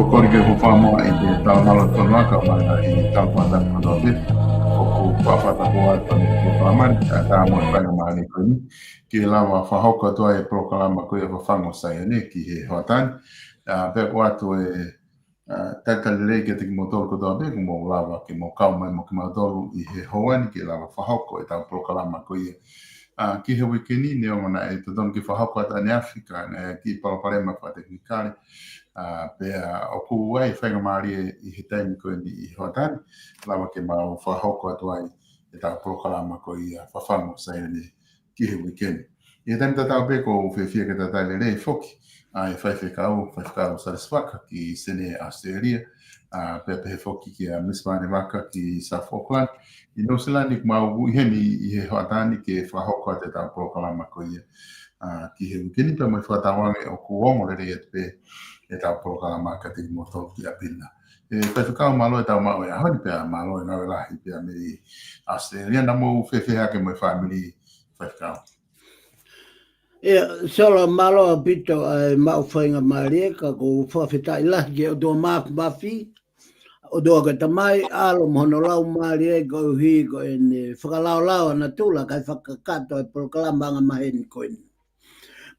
kokori ke ko famo e te tau malo tono ka mana I tau pata kono te o ko pafata ko ata ko pamani ta mo pa mani ko ni ki lava fa hoka to e proklama ko e fango sai ne ki he hotan pe watu e tata le ke te motor ko do be ko mo lava ki mo ka mo ki mo do I he hoani ki lava fa hoka e ta proklama ko e ki he wikini ne o na e to don ki fa hoka ta ne Afrika ki pa ma fa teknikale pea o ku ai whainga maari I he taimi koe ni I hoatani, lawa ke mau whahoko atu ai e tau prokalama ko I whawhango sa ene ki he weekend. I he taimi tatau peko o whiwhia ke tatai le rei whoki, e whaiwhekau Sariswaka ki Sene Australia, pea pehe whoki ki a Miss Vane Waka ki South Auckland. I New Zealand I kumau uiheni I he hoatani ke whahoko atu e tau prokalama ko I ki he weekend, pea mai whatawange o kuongo le rei atu pe e tau programa ka te moto ki a pina. E whaiwhakau malo e tau mao e ahoni pia malo e nawe lahi pia me Australia na mo whewhea ke moi family whaiwhakau. Solo malo a pito ai mau whainga marie ka ko whawhetai lahi ke o tō mafi o tō ka tamai alo mohono lau marie ko hi ko e ne whakalao na tula kai whakakato e programa nga maheni ko ni.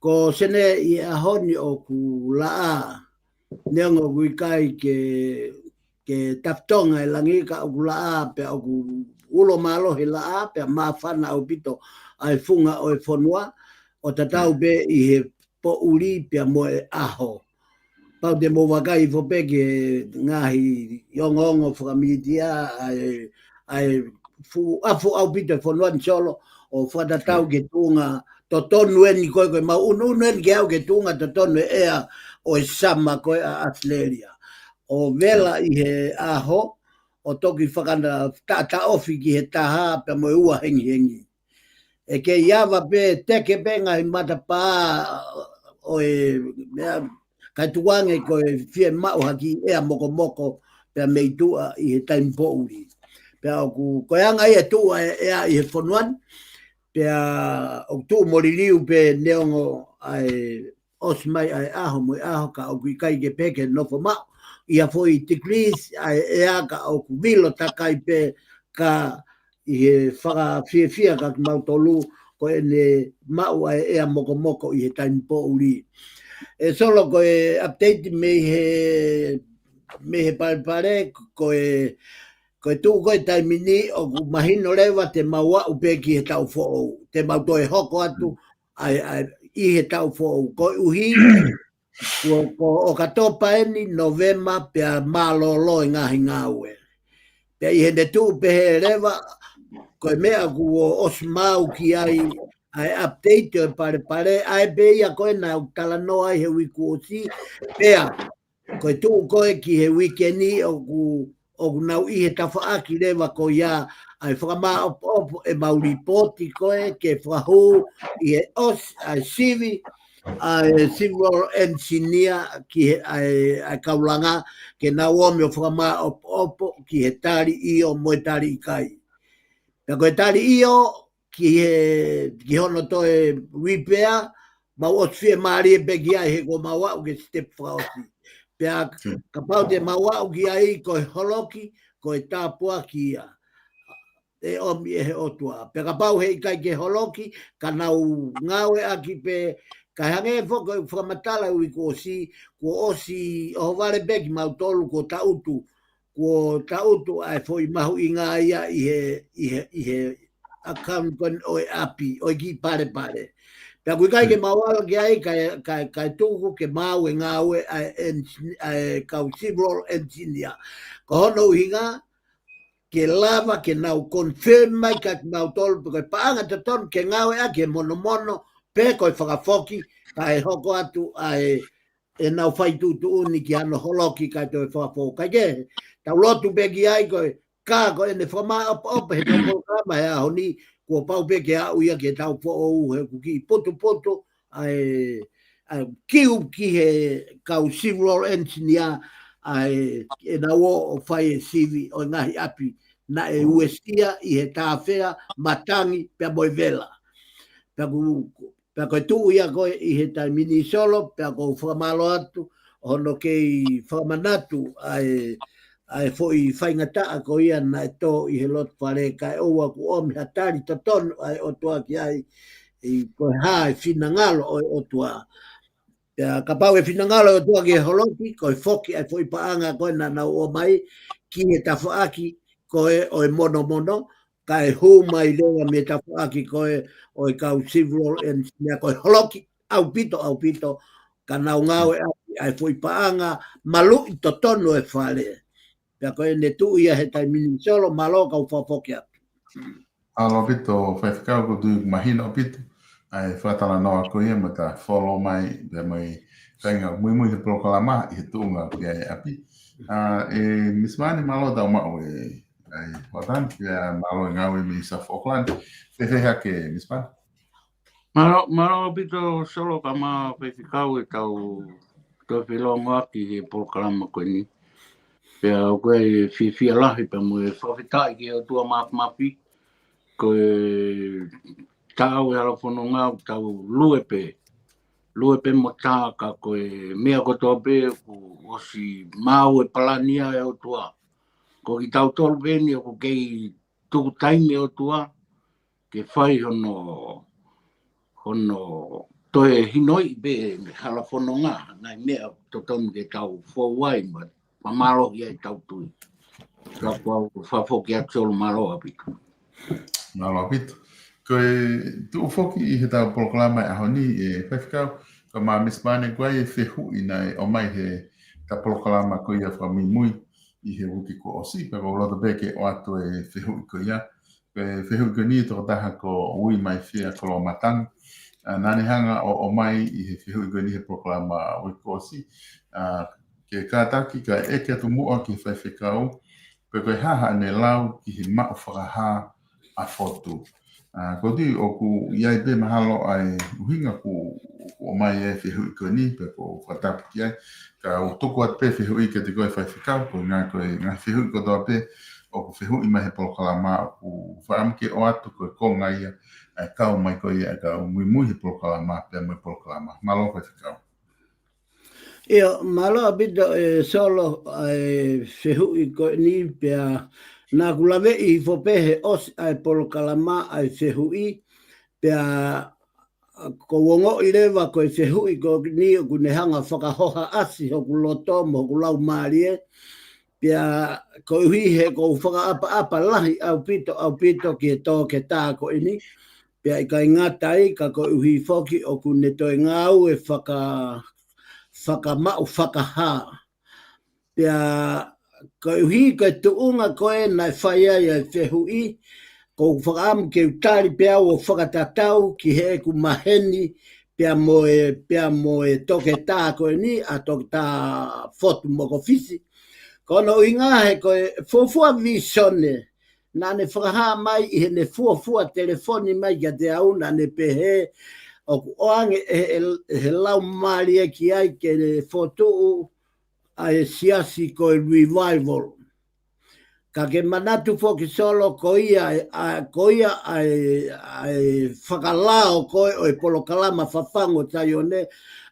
Ko sene I ahoni o ku laa neongo wikai ke taftonga e langi ka o ku laa pe o ku ulo malo he laa pe mawhana o pito ai funga o e whonua o tatau be I he po uri pe mo e aho. Pau te mo wakai fope ke ngahi yongongo whakamitia ai afu au pito whonua ni solo o whatatau ke tunga to tonu eni koe ma unu eni ke au ke tunga to tonu ea o sama koe a Australia. O vela I he aho o toki whakana tata ofi ki he taha pe mo ua hengi. E ke iawa pe teke penga I matapā o e kai tuange koe fie mau haki ea moko pe meitua I he taimpo uri. Pe au koe anga ia tua ea I he whonuan pea o tu moriliu pe neongo ai osmai ai aho mo aho ka o kai ke peke no fo ma ia foi degrees ai ea ka o vilo takai pe ka I he whaka fia ka mau tolu ko ene mau ai ea moko I he taimpo uri. E solo ko e update me he pare ko e tu koe taimini o ku mahino lewa te maua upe ki he tau fo'ou. Te mau toe hoko atu I he tau fo'ou. Ko uhi o katopa eni Novema pia malolo ngahi ngaue. Pia I he ne tu pe he lewa koe mea ku o osmau ki ai update o pare ai pe ia koe na talanoa I he wiku o si pia koe tu koe ki he weekeni o nau I he tawhaaki rewa ko ia ai whakama opo e mauri poti koe ke whahu I he ai sivi ai civil engineer ki he ai kaulanga ke nau ome o whakama opo ki he tari I o moe tari I kai. Pea koe tari I o ki hono toe repair mau o fie maari e peki ai he ko maua o ke step whaosi. Pea ka pau te maua o ki ai koe holoki, koe tāpua ki ia. E omi e he otua. Pea ka pau hei kai ke holoki, ka nau ngawe aki pe, ka hange e whoko whakamatala ui ko osi o wale peki mau tolu ko tautu ai foi mahu I ngā ia I he account kon o e api, o ki pare. Pea kui kai ke mawala ki ai kai tuku ke mau e ngāwe ai kau civil engineer. Ko hono hinga ke lava ke nau confirm mai ka mau tolu koe paanga te tonu ke ngāwe a ke mono pe koe whakafoki ka e hoko atu ai e nau whai tutu uni ki ano holoki kai toi whakafo. Kai ke tau lotu pe ki ai koe ka koe ne whama opa he tau programa he aho ni kua pau pe ke au ia ke tau po o he kuki poto ai kiu ki he kau civil engineer ai e na o fai CV o ngahi api na e uestia I he tāwhea matangi pe moi vela. Pea koe tu ia koe I he taimini solo, pea koe whakamalo atu hono kei whamanatu ai foi whaingata ko ia na to I he lot whare kai oua ku omi hatari to tonu ai o tua ki ai I koe hae whina ngalo o tua. Ka pau e whina ngalo o tua ki he holoki, koe whoki ai foi paanga koe na nau o mai, ki e tawhaaki koe o e mono mono, ka e hu mai lewa me tawhaaki koe o e kau civil and mea koe holoki au pito, ka nau ngau e ai foi paanga malu I to tonu e whare. Pea koe ne tu ia he tai mini solo malo kau whapoki atu. Alo pito whaiwhikau ko tui mahina o pito. Ai whatala noa ko ia ma ka follow mai be mai whainga mui he proklama I he tuunga ki ai api. Miss Mani malo tau mao ai watan kia malo ngau me South Auckland. Whewheha ke Miss Mani? Malo pito solo ka ma whaiwhikau e tau whilonga ki he proklama koe ni. Pea koe whiwhia lahi pa mo e whawhitai ki o tua mapi. Koe tau e ala whanonga tau luepe mo tā ka koe mea kotoa pe ku osi mau e palania e o tua. Ko ki tau tolu peni o ko kei tuku taime o tua ke whai hono toe hinoi pe ala whanonga nai mea to tonu ke tau whauai ma pamalo ia I tau tui. Ka pau whafoki atu malo apitu. Malo pito. Koe tu foki I he tau proklama e ahoni e whaiwhikau ka ma Miss Mani koe e whehu ina e o mai he ta proklama ko ia whamimui I he wuki ko osi pe ko roto beke o atu e whehu ko ia pe whehu ko ni to taha ko ui mai whia ko lo matang nani hanga o mai I he whehu ko ni he proklama wuki ko osi ke kātaki ka eke atu mua ki whaiwhikau pe koe haha ne lau ki he mao whakaha a fotu. Ko tui o ku iai pe mahalo ai uhinga ku o mai e whehui ko ni pe ko whatapu ki ai. Ka o toko at pe whehui ke te koe whaiwhikau ko ngā whehui ko toa pe o ku whehui mai he polokalama o ku whaamke o atu koe ko ngai ia ai kau mai ko ia ka o mui he polokalama pe mai polokalama. Malo whaiwhikau. Ia, malo abito e solo e whehui ko ni pea nā kulawe I whopehe os ai polokalama ai whehui pea ko wongo I rewa ko whehui ko ni o kunehanga whakahoha asi ho kuloto mo kulau maarie pea ko hui he ko whakaapa lahi au pito ki e tō ke tā ko ini pea I ka ingatai ka ko hui whoki o kune toi ngau e whakamau whakaha pea ko hui ko tuunga koe nai whaia ia whehui, ko whakaamu ke utari pea o whakatatau ki he ku maheni pea mo e toke tā koe ni a toke tā fotu moko fisi. Kono inga he koe fufua visone, nane whakaha mai I he ne fua telefoni mai ka te au nane pehe o ku oange he lau maria ki ai ke ne fotu ai siasi ko revival ka ke manatu foki solo ko ia ai whakalao ko o polokalama whafango taione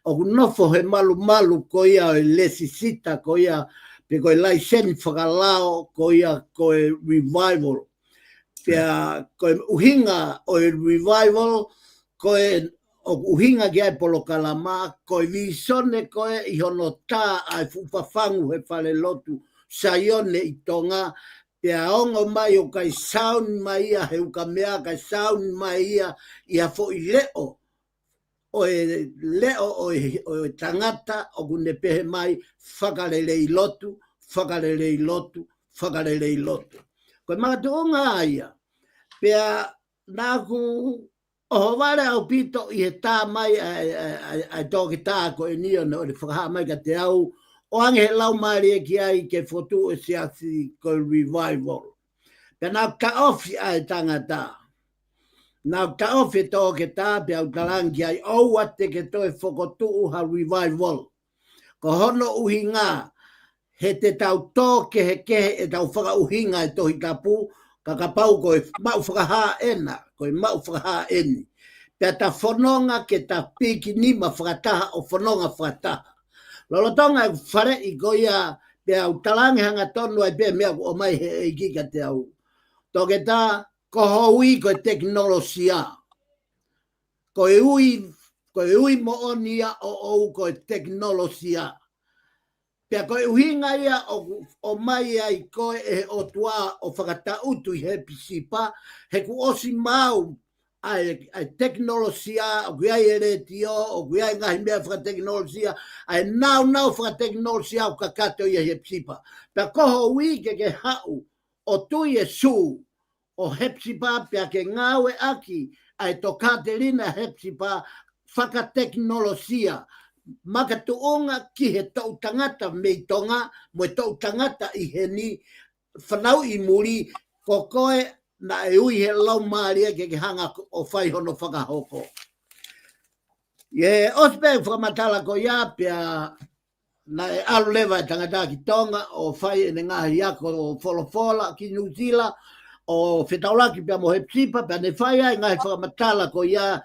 o nofo he malu ko ia o lesisita ko ia pe ko lai sen whakalao ko ia ko revival pea ko uhinga o revival ko o uhinga ki ai polokalama, koe visone koe I hono tā ai fufafangu he whale lotu saione I tonga, pea ongo mai o kai sound mai ia, he uka mea kai sound mai ia, ia fo I leo o e tangata o kune pehe mai whakarelei lotu. Koe mātu o ngā ia, pea nāku o wale au pito I he tā mai ai tōke tā ko e nio no re whakaha mai ka te au o ange he lau maari e ki ai ke fotu e siasi ko revival. Pe nau ka ofi ai tangata. Nau ka ofi tōke tā pe au talangi ai au ate ke toi whakotu ha revival. Ko hono uhi ngā he te tau tōke he kehe e tau whaka uhi ngā e tohi kapu ka kapau ko e mau whakaha ena. Ko e mau whakaha eni. Pea ta whanonga ke ta piki nima whakataha o whanonga whakataha. Lolotonga whare I goia pia utalangi hanga tonu ai pia mea o mai he e kika te au. Toke tā, ko hui ko teknolosia. Ko e ui mo onia o ko teknolosia. Pia ko e uhinga ia o mai ai koe e o tua o whakatautu I he pisipa, he ku osi mau ai teknolosia, o kui ai eretio, o kui ai ngahi mea whakateknolosia, ai nau whakateknolosia o kakato I he pisipa. Pia koho ui ke hau, o tui e su, o hepsipa pia ke ngawe aki, ai tokate rina hepsipa whakateknolosia. Maka tuonga ki he tau tangata mei tonga, mo tau tangata I he ni whanau I muri, ko koe na e ui he lau maaria ke hanga o whai hono whakahoko. Ye ospe whamatala ko ia pia na e alu lewa e tangata ki tonga o whai ene ngahi ako o wholofola ki New Zealand o whetaulaki pia mo he psipa pia ne whai ai ngahi whamatala ko ia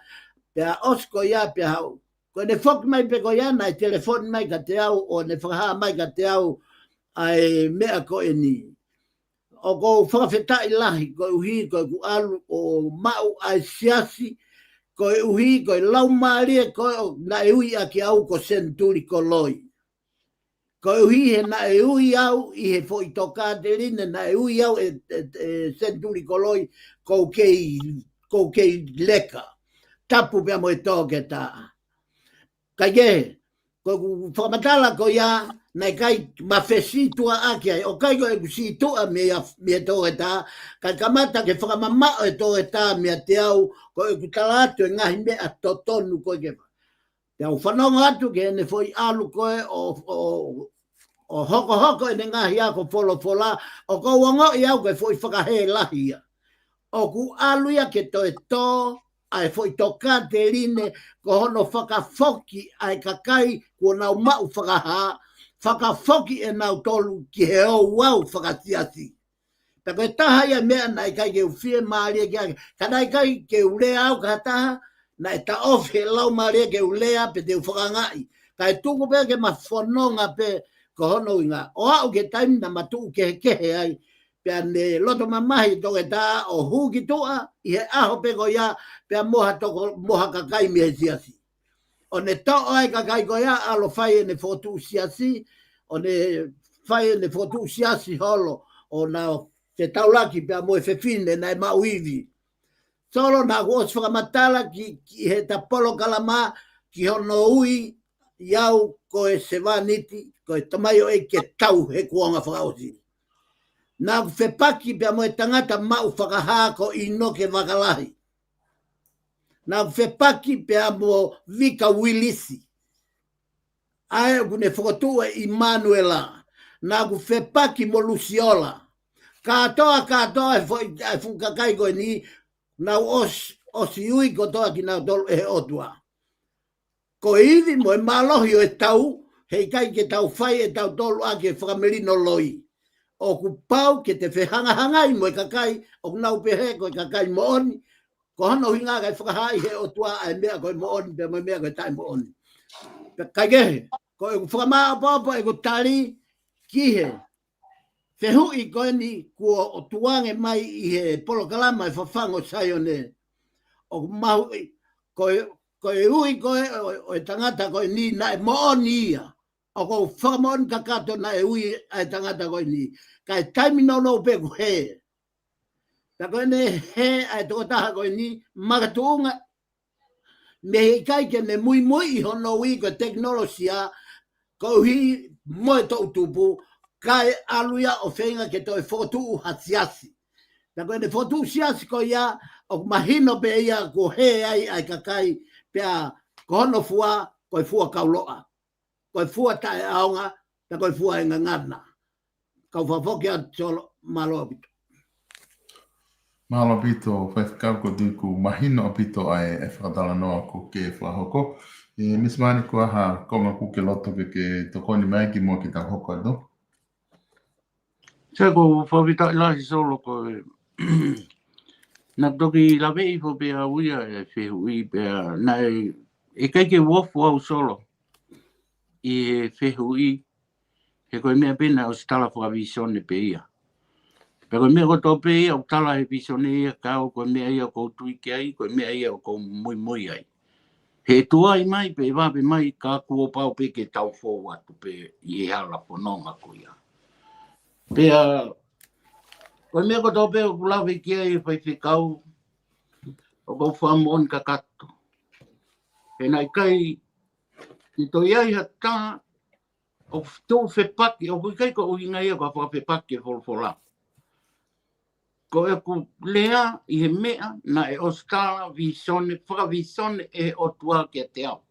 pia osko ia pia hau. Ko ne fok mai pe ko ia na e telefon mai ka te au o ne whakaha mai ka te au ai mea ko e ni. O ko whakawhetai lahi ko uhi ko ku alu o mau ai siasi ko uhi ko lau maaria ko na e ui aki au ko senturi ko loi. Ko uhi he na e ui au I he fo I toka te rine na e ui au e senturi ko loi ko kei leka. Tapu pia mo e toke tā. Kai ke, ko whamatala ko ia, nei kai mawhesitua ake ai, o kai ko e kusitua mea toke tā, kai kamata ke whakamamao e toke tā mea te au, ko e kutalatu e ngahi mea totonu koe ke. Te au whanonga atu ke ne foi alu koe o hoko e ne ngahi ako wholofola, o ko wango I au koe foi whakahe lahia. O ku alu ia ke toe tō, ai foi toka te rine ko hono whakafoki ai kakai ko nau mau whakaha, whakafoki e nau tolu ki he o wau whakasiasi. Ta koe taha ia mea nai kai ke uwhie maaria ki ake, kanai kai ke ulea au ka taha, nai ta off he lau maaria ke ulea pe te whakangai. Kai tuku pe ke ma whanonga pe ko hono inga, o au ke taimi na matu ke kehe ai, pia ne loto mamahi toke tā o huki tua I he aho pe ko ia pia moha kakai mi he siasi. O ne tau ai kakai ko ia alo whai ne fotu siasi, o ne whai ne fotu siasi holo o na te taulaki pia mo e whewhine na e mauivi. Solo na kuos whakamatala ki he tapolo kalama ki hono ui iau ko e sewaniti ko e tamayo e ke tau he kuonga whakaosi. Nā whepaki pia mo e tangata mau whakaha ko ino ke wakalahi. Nā whepaki pia mo Vika Willisi. Ai kune whakotua Immanuela. Nā whepaki mo Luciola. Katoa e whukakai koe ni nā osi ui ko toa ki nā tolu e otua. Ko iwi mo e malohi o e tau, hei kai ke tau whai e tau tolu ake whakamerino loi. O ku pau ke te whehanga-hangai mo e kakai, o ku nau pehe ko e kakai mo oni, ko hono hinga kai whakahai he o tua ai mea koe mo oni, pe mo mea koe tai mo oni. Kai kehe, ko e ku whakamaa popo e ku tari kihe, whehui koe ni kua o tuange mai I he polo kalama e whawhango saio ne. O ku mahu, ko e ui koe o e tangata koe ni na e mo oni ia. O ko whakamon kakato na e ui ai tangata koe ni. Kai taimi no pe ku he. Ta koe ne he ai toko taha koe ni makatuunga. Me he kai ke ne mui hono ui ko teknolosia ko hi moe tau tupu kai aluia o whenga ke toi whotu hasiasi. Ta koe ne whotu siasi ko ia o mahino pe ia ko he ai kakai pia ko hono fua ko fua kauloa. Koe fua tae aonga, ta koe fua e ngangana. Kau whafoki a tolo malo apito. Malo apito, whaifakau ko diku mahino apito ai e whakatala noa ko ke whahoko. Miss Mani ko aha konga kuke loto ke tokoni mai ki mo ki ta hoko ado. Se ko whawita ilahi solo ko na toki lawe I fo pia uia e whihui pia na e kai ke wofu au solo. i whehui, he koe mea pena o stala whakavisione pe ia. Pe koe mea koto pe ia o tala he visione ia kao, koe mea ia o kou tuike ai, koe mea ia o kou mui ai. He tuai mai pe wape mai ka kua pao pe ke tau fōu atu pe i e hala pononga kuia. Pea, koe mea koto pe o kulawe kia i whai whikau, o kou whamon ka kato. He nai kai, i to iai ha tā, o tō whepaki, o kui kai ko uhinga ia kwa whakawhepaki e wholwhola. Ko e ku lea i he mea na e ostala visone, whakavisone e o tua ke te au.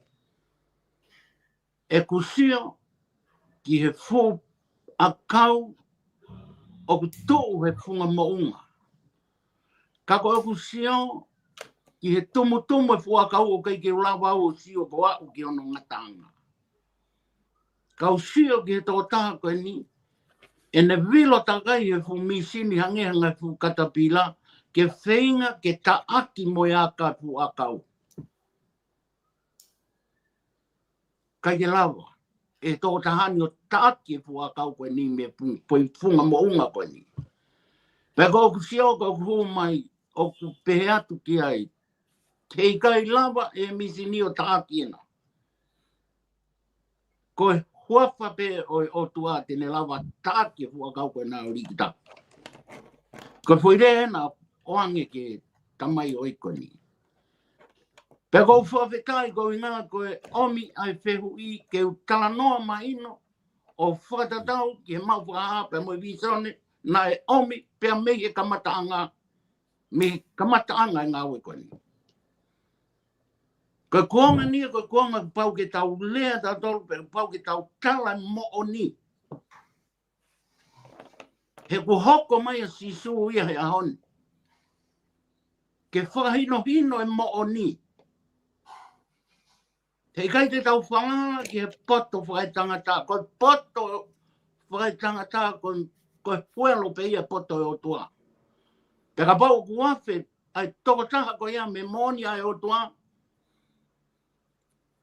E ku sio ki he fō a kau o ku tō he whunga maunga. Ka ko e ku sio ki he tumu e fua kau o kai ke ulawa o sio ko au ki ono ngatanga. Kau sio ki he tō taha koe ni, e ne vilo takai he fu misini hangehanga fu katapila, ke whainga ke taaki mo aka fu akau. Kai ke lawa, e tō tahani o taaki fu akau koe ni me poi funga mo unga koe ni. Peko ku sio ko ku mai o ku pehe atu ki ai, Kei kai lava e misini o taaki ena. Koe huafa pe o tua tene lava taaki fua kau koe nā orikita. Koe whoire ena oange ke tamai o iko ni. Pe kou whawhetai ko inga koe omi ai whehu i ke utala noa maino o whakatatau ki he mau whakaha pe mo visone na e omi pe a mei e kamataanga me kamataanga e ngā oi koe ni. Koe kuonga ni, koe kuonga pau ke tau lea ta tolu, pe pau ke tau tala mo o ni. He ku hoko mai a sisu ia he ahoni. Ke whakahino hino e mo o ni. He kai te tau whangala ki he poto whakaitangata. Koe poto whakaitangata, koe puelo pe ia poto e o tua. Pe ka pau kuafe, ai toko taha ko ia me moni ai o tua.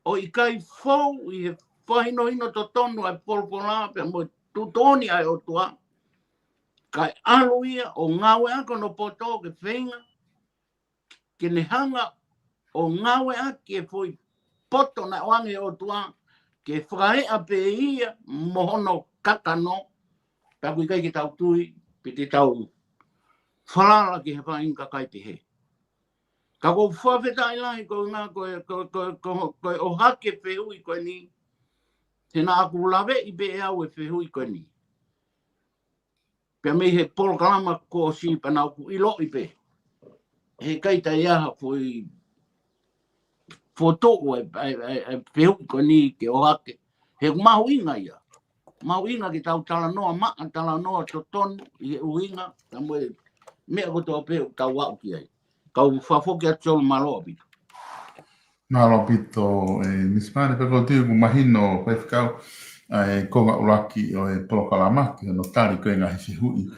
O i kai fau i he whahino hino to tonu ai polpola pe mo tutoni ai o tua. Kai alu ia o ngawe ako no poto ke whenga. Ke ne hanga o ngawe aki e fui poto na oange o tua. Ke whakahea pe ia mohono kakano. Pe kui kai ki tau tui pe te tau whalala ki he whainga kai te he. Ka kou whawhetai lahi ko ngā koe o hake whehui koe ni. Tēnā aku lawe i pe e au e whehui koe ni. Pea mei he polokalama ko o sipa nā ku ilo i pe. He kaita iaha fui whotoku e whehui koe ni ke o hake. He mahu inga ia. Mahu inga ki tau tala noa maa, tala noa to tonu i he uinga. Ta moe mea kotoa pe tau wau ki ai. Kau whafoki atu solo malo pito. Malo pito, mispane pe kotiu ku mahino whewhikau konga uraki o e polokalamaki no tari koe ngahi whihui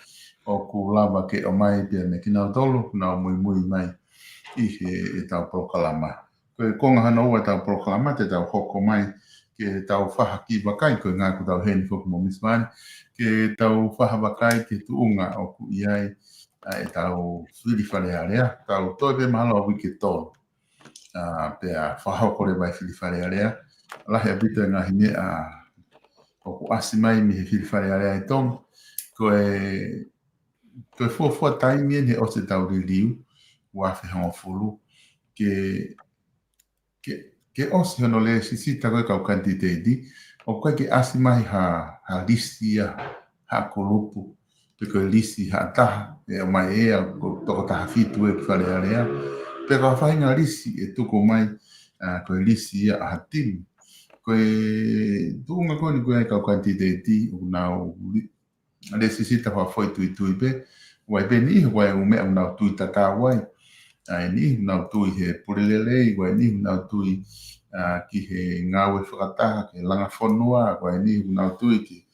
o ku lava ke o mai pia me kina tolu na o mui mai i he tau polokalama. Koe konga hana ua tau polokalama te tau hoko mai ke tau whaha ki wakai koe ngā ku tau heni whoku mo mispane ke tau whaha wakai ke tuunga o ku iai e tau whiri whare area, tau toi pe mahalo a wiki tō. Pea whahau kore mai whiri whare area, lahi a bito e ngahi mea o ku asi mai mi he whiri whare area e tōng. Koe fua taimi he o se tau riliu, wafi hongo fulu, ke osi hono le sisita koe kau kantiteiti, o koe ke asi mai ha listia, ha kolupu, pe koe lisi ha taha, e o mai ea, toko taha fitu e whare area. Pe koe whainga lisi e tuko mai, koe lisi ia a hatimu. Koe tuunga koe ni koe kau kantiteiti, o nau le sisita wha foi tui pe, wai pe ni wai umea nau tui tata wai. Ni nau tui he purelelei, wai ni nau tui ki he ngawe whakataha, ke langa whanua, wai ni nau tui ki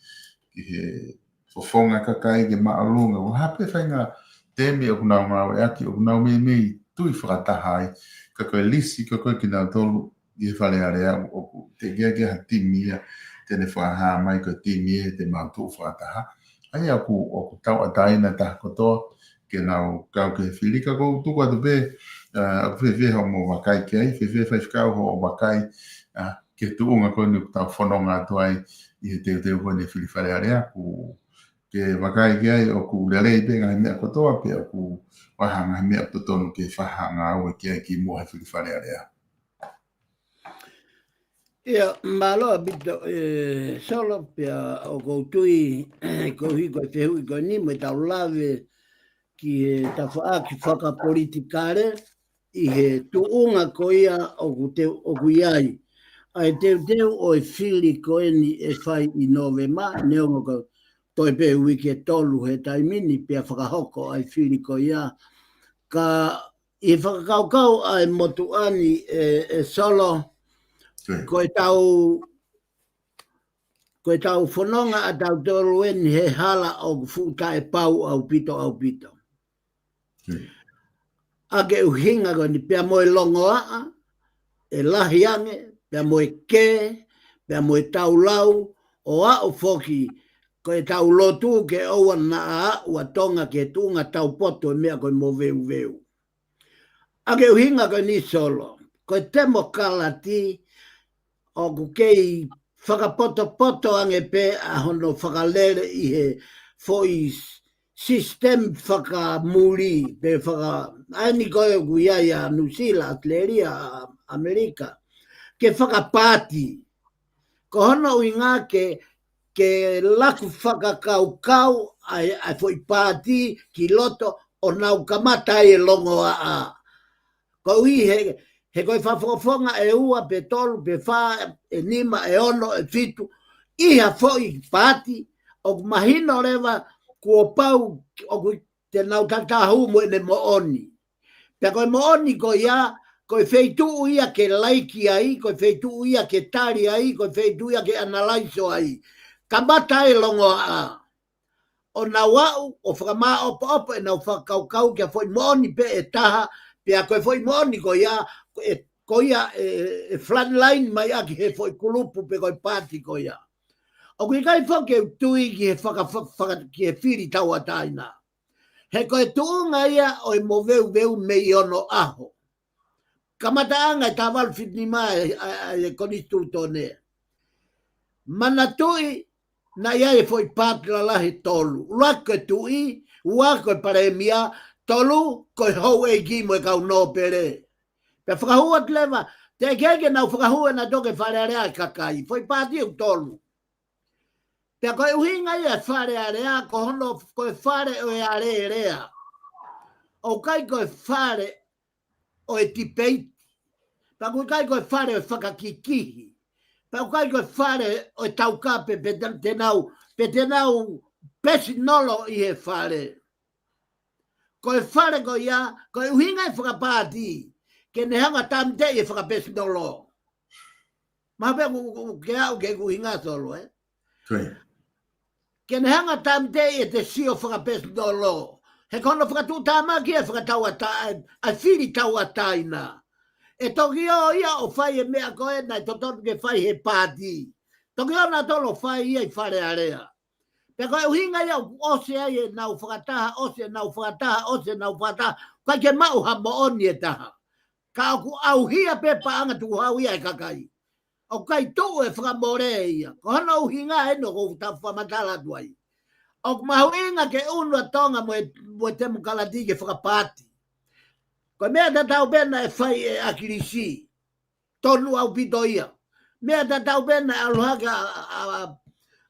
he fofonga kakai ke maalunga, o hape whainga teme o kunau ngawe aki, o kunau mei tui whakataha ai, ka koe lisi, ka koe ki nau tolu, I whare area o te gea timia tene whaha mai ko timia te mātou whataha. Ai o ku tau ataina ta kotoa ke nau kau ke whilika ko tuku atu pe whewhe ho mo wakai ke ai, whewhe whaifkau ho o wakai ke tuunga ko ni tau whanonga atu ai I he teo ko ni whili whare area ku ke wakai ke ai o ku lerei pe ngai mea kotoa pe o ku wahanga mea totonu ke whahanga au ke ai ki mua he whili whare area. Ia, malo bito solo pia o koutui ko hiko fehui ko ni mo tau lave ki ta fa ki faka politikare I he tuunga ko ia o ku iai ai teu o fili ko ni e fai I novema neongo ko toi pe wiki tolu he taimini pia whakahoko ai fili ko ia ka I whakakaukau ai motuani solo koe tau whanonga a tau tolu he hala o futa pau au pito. Ake uhinga ko ni pia moe longo lahi ange, pia moe ke, pia moe tau lau, o foki koe tau lotu ke oua na ua tonga ke tunga tau poto mea koe mo veu. Ake uhinga ko ni solo, koe temo kalati, o ku kei whakapoto ange pe a hono whakalere I he foi system whakamuri pe aini koe ku ia New Zealand, Atleria, Amerika ke whakapati ko hono uinga ke laku whakakaukau ai foi pati ki loto o nau kamata longo ko he koe whawhonga ua pe tolu, pe wha, nima, ono, fitu. Iha foi pati, o mahino rewa kua pau, o te nau tatahu mo ene mo oni. Pe koe mo oni ko ia, koe feitu ia ke laiki ai, koe feitu ia ke tari ai, koe feitu ia ke analaiso ai. Kamata longo O na wau, o whakama opo, e nau whakaukau kia foi mo oni pe taha, pe koe foi mo oni ko ia, ko ia flatline mai aki he foi kulupu pe koe pati ko ia. O kui kai whake tui ki he ki he whiri tau ataina. He koe tuunga ia o mo veu mei ono aho. Kamata anga e tawalu fitni mai e konistu tone. Mana tui na ia e foi pati la lahi tolu. Uako tui, uako paremia, tolu koe hou e gimo e kau no pere. Pe whakahua tlewa, te keke nau whakahua na toke wharearea kakai, foi pāti u tolu. Pe koe uhinga ia wharearea, ko hono koe whare o e arearea. O kai koe whare o e tipeiti. Pe kai koe whare o e whakakikihi. Pe kai koe whare o e taukape pe tenau pesi nolo I he whare. Koe whare ko ia, koe uhinga e whakapāti. Ke ne hanga tamte e whakapesi nolo. Mape ke au ke kuhinga solo, Ke ne hanga tamte e te sio whakapesi nolo. He kono whakatu tāma ki e whakatau a whiri tau ataina. E toki o ia o whai e mea koe na e tototu ke whai he pāti. Toki o na tolo whai ia I whare area. Pe koe uhinga ia ose ai e nau whakataha, ose nau whakataha. Kai ke mau ha mo oni e taha. Ka au hia pepa anga tu hau ia e kakai. O kai tō e whakamore ia. Ko hana uhinga e no ko ta whamatala tuai. O mahuinga ke unua tonga mo te mukalati ke whakapati. Ko mea ta tau bena e whai e akirisi. Tonu au pito ia. Mea ta tau bena e aluhaka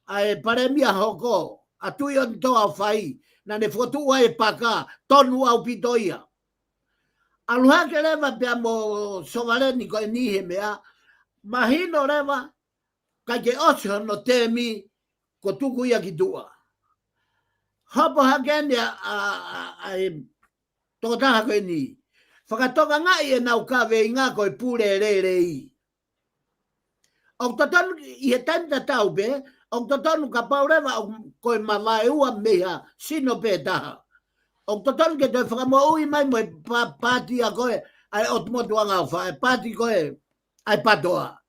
a e paremia hoko. A tui on tō au whai. Na ne whotua e paka. Tonu au pito ia. Aluha ke lewa pia mo sovareni ko e nihe mea, mahino lewa, kai ke osho no temi ko tuku ia ki tua. Hopo hakeni a totaha ko e ni. Whakatoka ngai e nau kawe I ngā ko e pure re I. O totonu I he taimta tau be, o totonu ka paurewa ko e mawai ua meha sino pe taha. O totonu ke te whakamo ui mai mo e pāti a koe, ai o tumotu anga o whae, pāti koe, ai patoa.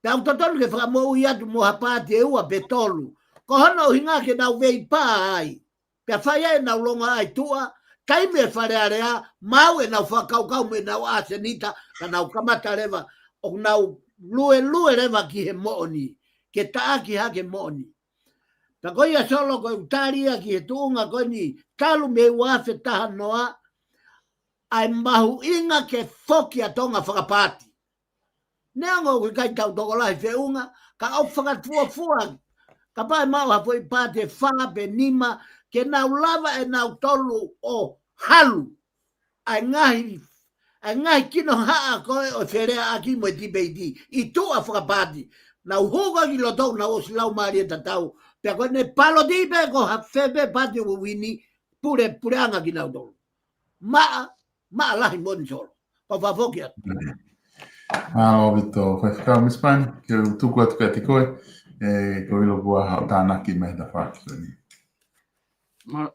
Tau totonu ke whakamou i atu mo hapati e ua petolu. Ko hana o hinga ke nau vei pā ai. Pea whai e nau longa ai tua, taime e whare area, mau e nau whakaukau me nau asenita, ka nau kamata rewa, o nau lue rewa ki he mooni, ke taaki hake mooni. Ta koi a solo koi utaria ki he tuunga koi ni, talu me uafe taha noa, ai mahu inga ke foki a tonga whakapati. Neango ko kai tau toko lai whiunga, ka au whakatua, ka pai mau hapoi pāte wha pe nima, ke nau lava e nau tolu o halu, ai ngahi kino haa koe o wherea aki mo e tipeiti, i tu a whakapati, nau huga ki lo tau nau o silau maari e tatau, pia koe ne palo tipe ko ha whepe pati o wini, pure anga ki nau tolu. Maa lahi moni solo, ko whafoki atu. Malo Vito, vai ficar Miss Pani, que eu tu quanto que te coi, que eu ilo boa tá na aqui mais da parte ali.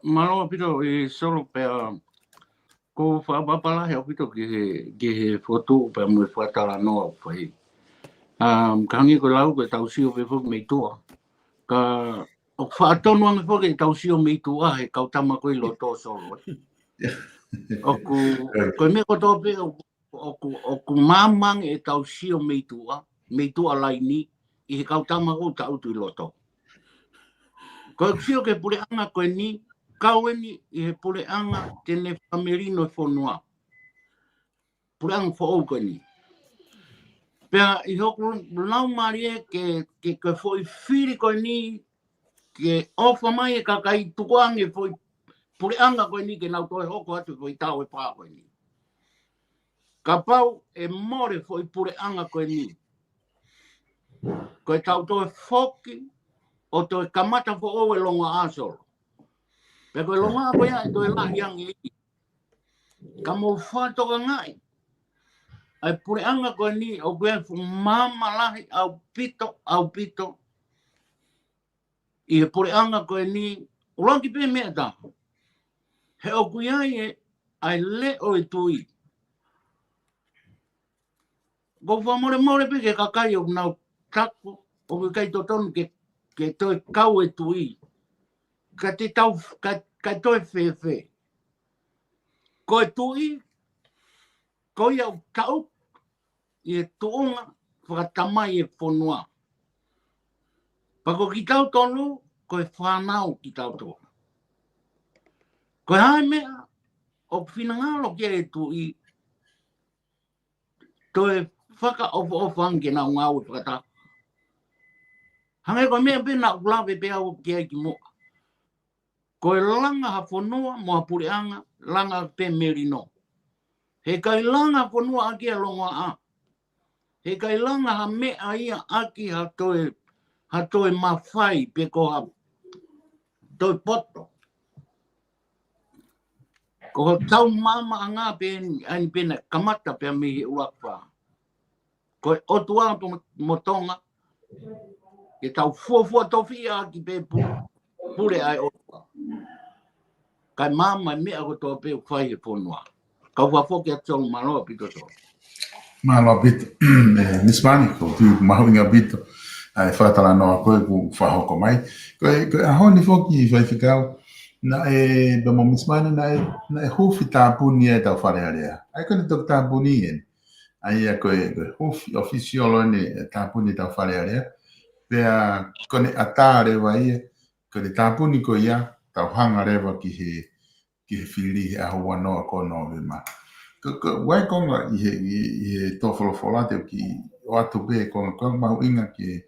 Malo Vito e solo pea ko whaapapala hea Vito ke he foto pea mui whaatala noa whai. Ka hangi ko lau ke tau sio pe whuk mei tua. Ka o whaatonu anga whuk e tau sio mei tua he kautama koe lo tō solo. Koe me ko tō pe o mamang e tau sio mei tua laini, i he kautama ko tau tui loto. Koe sio ke pule anga koe ni, kaueni i he pule anga tene whamerino whonua. Pule anga whaou koe ni. Pea i hoku lau marie ke koe foi whiri koe ni, ke ofa mai e kakai tukuange foi pule anga koe ni ke nau toe hoko atu foi tau e pā koe ni. Ka pau e more foi pure anga koe ni. Koe tau toe foki o toe kamata fo o e longa asolo. Pe koe longa koe ai toe lahi angi i. Ka mou whātoka ngai. Ai pure anga koe ni o koe fu mama lahi au pito. I he pure anga koe ni, ulangi pe mea ta. He o koe ai le o e tui. Ko more pe ke kakai o nau taku o ke kai totonu ke toi kau e tui. Ka te tau, ka toi whewhe. Ko e tui, ko i au tau, i e tuunga whakatamai e whonua. Pako ki tau tonu, ko e whanau ki tau tonu. Ko e hae mea, o whinangalo kia e tui, toi whaka ofa-ange na ngāu e whakata. Hangai koe mea pena ulawe pe au kia ki moa. Koe langa ha whanua moa pureanga, langa pe merino. He kai langa whanua aki a longa a. He kai langa ha mea ia aki ha toe mawhai pe ko ha toi poto. Ko tau mama a ngā pe ani pena kamata pe mihi uakwa. Koe otua mo tonga, ke tau fuafua tofi a ki pe pure ai otua. Kai mama mea ko tō pe whai e whonua. Kau wafoki a tōng manoa pito tō. Manoa pito. Miss Pani, ko tu mahuinga pito. Ai whātala noa koe ku whahoko mai. Koe ahoni foki whai whikau. Na e, bamo Miss Pani, na e hufi tāpuni e tau wharearea. Ai kone tok tāpuni en. Ai a koe hufi officiolo ne tāpuni tau wharearea. Pea kone atare wa ia, kone tāpuni ko ia, tau hanga rewa ki he whiri he aho wanoa ko no vima. Wai konga i he tōwholofola te ki o atu be konga mahu inga ki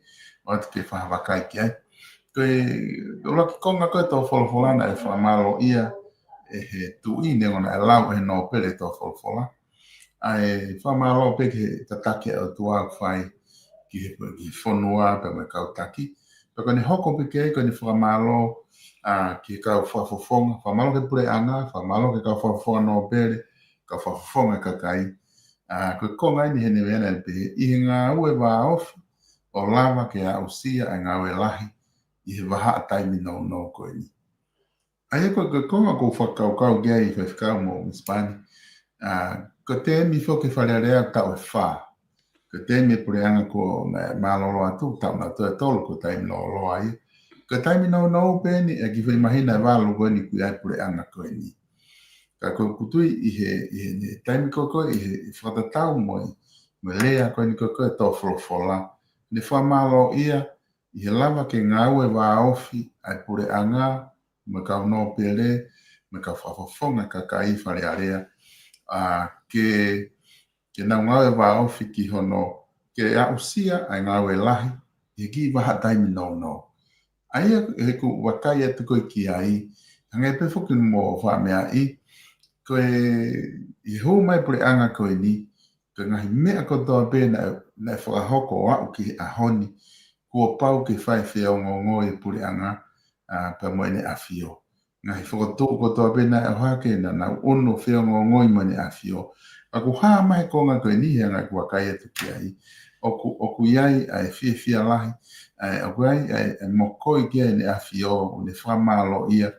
o atu ke whahawakai ki ai. Koe laki konga koe tōwholofola na e whamalo ia e he tui neona e lau e no pere tōwholofola. Ai whamalo pe ke tatake au tua whai ki whonua pe me kautaki. Pe kone hoko pe kei kone whamalo ki kau whafofonga. Whamalo ke pure anga, whamalo ke kau whafofonga no pere, kau whafofonga kakai. Koe konga ini hene wena e pe i ngā ue wā ofi o lava ke a usia e ngā ue lahi i he waha a taimi no koe ni. Ai koe konga ko whakaukau gea i whewhikau mo Miss Pani. Ko te mi whoke wharearea tau e whā. Ko taimi pure anga ko malolo atu tau na to tolo ko taimi no lo ai. Ko taimi no peni e ki fai mahina valo ko ni ku ai pure anga ko ni. Ka ko kutui i he taimi ko i he whatatau moi. Me lea ko ni ko to fola. Ne wha malo ia i he lava ke ngau e wa ofi ai pure anga me ka no pele me ka whafonga ka kai whare area ke na ngau e wa ofi ki hono ke a usia ai ngau e lahi i ki waha taimi no. Ai e ku wakai atu ko ki ai angai pe fokin mo wha mea i ko i hou mai pure anga ko ni ko ngahi mea ko toa pēna na e whakahoko o au ki a honi kua pau ke whai whio ngongo e pure anga pa moene a whio. Ngahi whakatoko ko toa pēna e hake na nau ono whio ngongo i moene a whio. Aku haa mai konga koe ni hea ngai kua kai atu ki ai. Oku iai ai whia lahi. Oku ai ai mokoi kia ne a whio o ne whamalo ia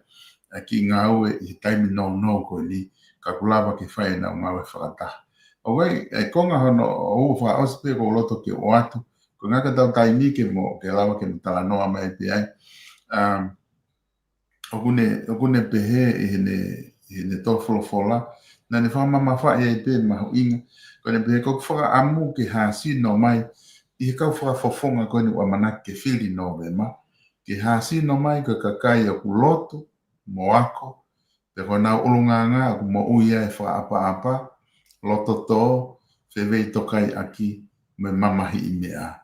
ki ngau e taimi no koe ni. Ka kulava ke whai na ngau e whakataha. Okai, konga hono o wha ospe ko loto ke o atu. Ko ngaka tau taimi ke mo ke lawa ke mtala noa mai pe ai. Okune pehe i ne tofolo fola. Na ne whama mawha i pe maho inga. Ko ne pehe kok whaka amu ke hasi no mai. I he kau whaka fofonga ko ni wamanak ke whiri no vema. Ke hasi no mai ka kakai o ku loto, mo ako. Pe ko nau ulunganga aku mo uia e wha apa. Loto to, whewei tokai aki, me mamahi i mea.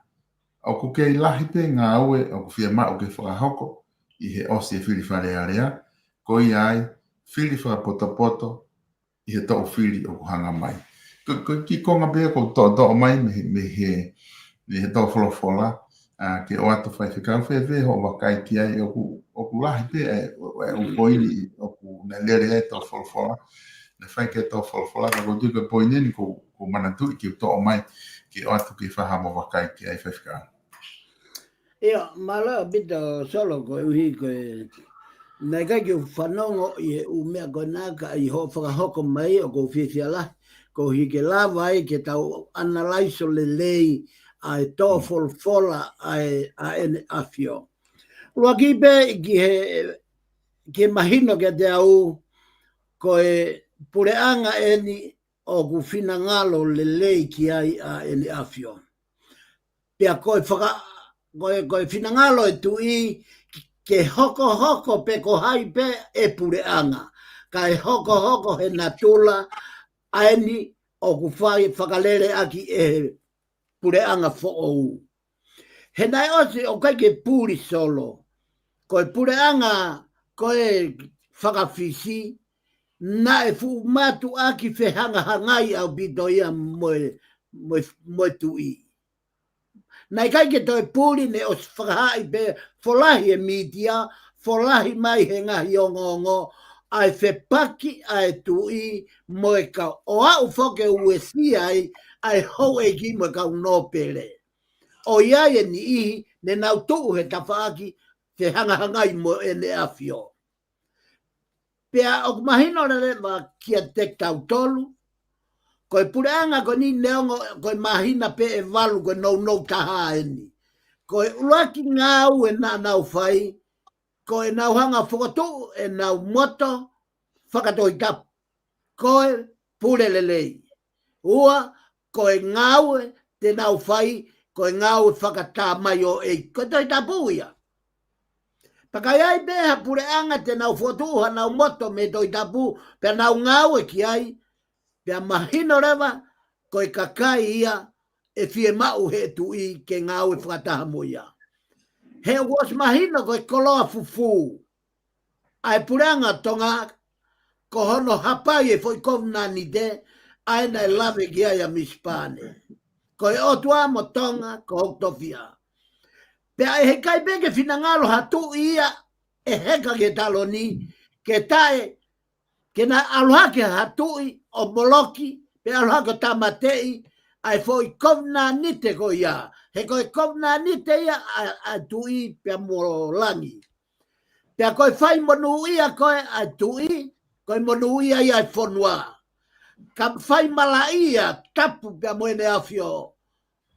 O ku kei lahi pe ngā aue, o ku whia mao ke whakahoko, i he osi e whiri whare area, ko i ai, whiri whakapoto, i he tau whiri o ku hanga mai. Ki konga pia ko to mai, me he tau wholofola, ke o atu whai whikau whewe, ho wakai ki ai, o ku lahi pe, o poini, o ku nelere e tau wholofola, na fai ke tau wholofola ka ko tuka poine ni ko manatu ki to mai ki o atu ki whaha mo wakai ki ai whewhika. Ia, mala bita solo ko uhi ko nei kai ki whanongo i u mea ko naka i ho whakahoko mai o ko whiwhiala ko hi ke lava ai ke tau analaiso le lei ai tō wholofola ai a ene awhio. Lua ki pe ki mahino ke te au ko pure anga eni o ku whina ngalo le lei ki ai a eni awhio. Pea koe whina ngalo e tu i ke hoko pe ko hai pe e pure anga. Ka e hoko he natula a eni o ku whai whakalere aki e pure anga fo ou. He nai osi o kai ke puri solo. Koe pure anga koe whakawhisi na e fu matu aki whehanga hangai au bito ia moe tu i. Nai kai ke toi puri ne o whakahai pe wholahi e media, wholahi mai he ngahi o ngongo, ai whepaki ai tu i moe ka o au whoke uesi ai hou e ki moe ka unopere. O iai e ni ihi ne nau tuu he tawhaaki whehanga hangai moe e ne awhio. Pea o mahino re ma kia te tau tolu, koe pure anga ko ni neongo koe mahina pe e walu koe nou taha eni. Koe uruaki ngau e nau whai, koe nau hanga whakatu e nau moto whakatoi tapu. Koe pure lelei. Ua koe ngau e te nau whai, koe ngau e whakatā mai o ei. Koe toi tapu ia. Pakai ai beha pure anga te nau whotuha nau moto me toi tapu, pe nau ngau e ki ai, pe mahino rewa, koe kakai ia, e fie mau he tu i ke ngau e whakataha mo ia. He was mahino koe koloa fufu, ai pure anga tonga, ko hono hapai e foi kovna ni te, aina e lave ki ai a mispane. Koe otua mo tonga, ko hoktofia. Pea e he kai peke whina ngalo hatu ia e heka ke talo ni, ke tae, ke na aluhake hatu i o moloki, pe aluhake tamatei, ai foi kovna nite ko ia. He koe kovna nite ia a tu i pe molangi. Pea koe whai monu ia koe a tu i, koe monu ia ia e whonua. Ka whai mala ia tapu pe moene awhio.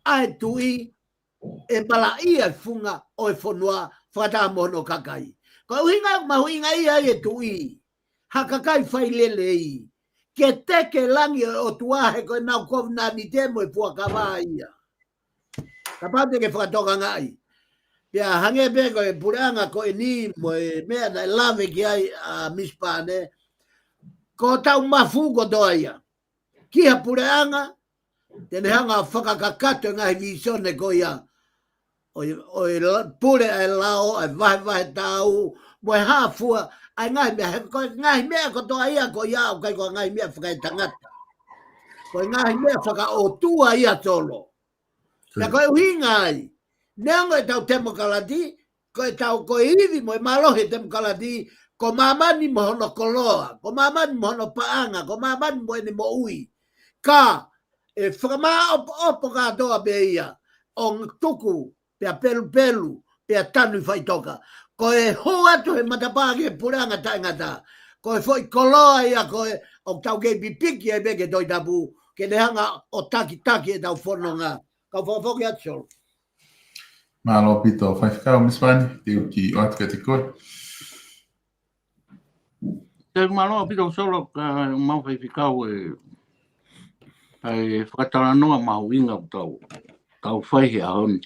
ai tui e bala ia funga o e fonua whata mono kakai. Ko uhinga mahuinga ia e tui. Ha kakai whai lele i. Ke teke langi o tuahe koe nau kovna ni temo e pua kawa ia. Ka pate ke whakatoka ngai. Pia hange pe koe pureanga koe ni mo e mea na lave ki ai a mispane. Ko tau mafuko doa ia. Kia pureanga, tene hanga whakakakato ngai visone ko ia. O pure e lao, e vahe tau, mo e hafua, ai ngai mea ko toa ia ko ia o kai ko ngai mea whakai tangata. Ko ngai mea whaka o tua ia tolo. Na koe uhinga ai, neango e tau temo kalati, ko e tau ko hivi mo e malohe temo kalati, ko mamani mo hono koloa, ko mamani mo hono paanga, ko mamani mo ene mo ui. Ka, e whakama opo katoa be ia, o tuku, pea pelu, pea tanu whaitoka. Ko e ho atu he matapāki e puranga taingata. Ko e foi koloa ia ko e o tau kei pipiki e beke toi tapu, ke ne hanga o taki e tau whanonga. Ka whafoki atu solo. Malo pito, whaifkau mispani, te uki o atu te koe. Te malo pito solo ka mau whaifkau e whakataranoa mahu inga tau whaihe a honi.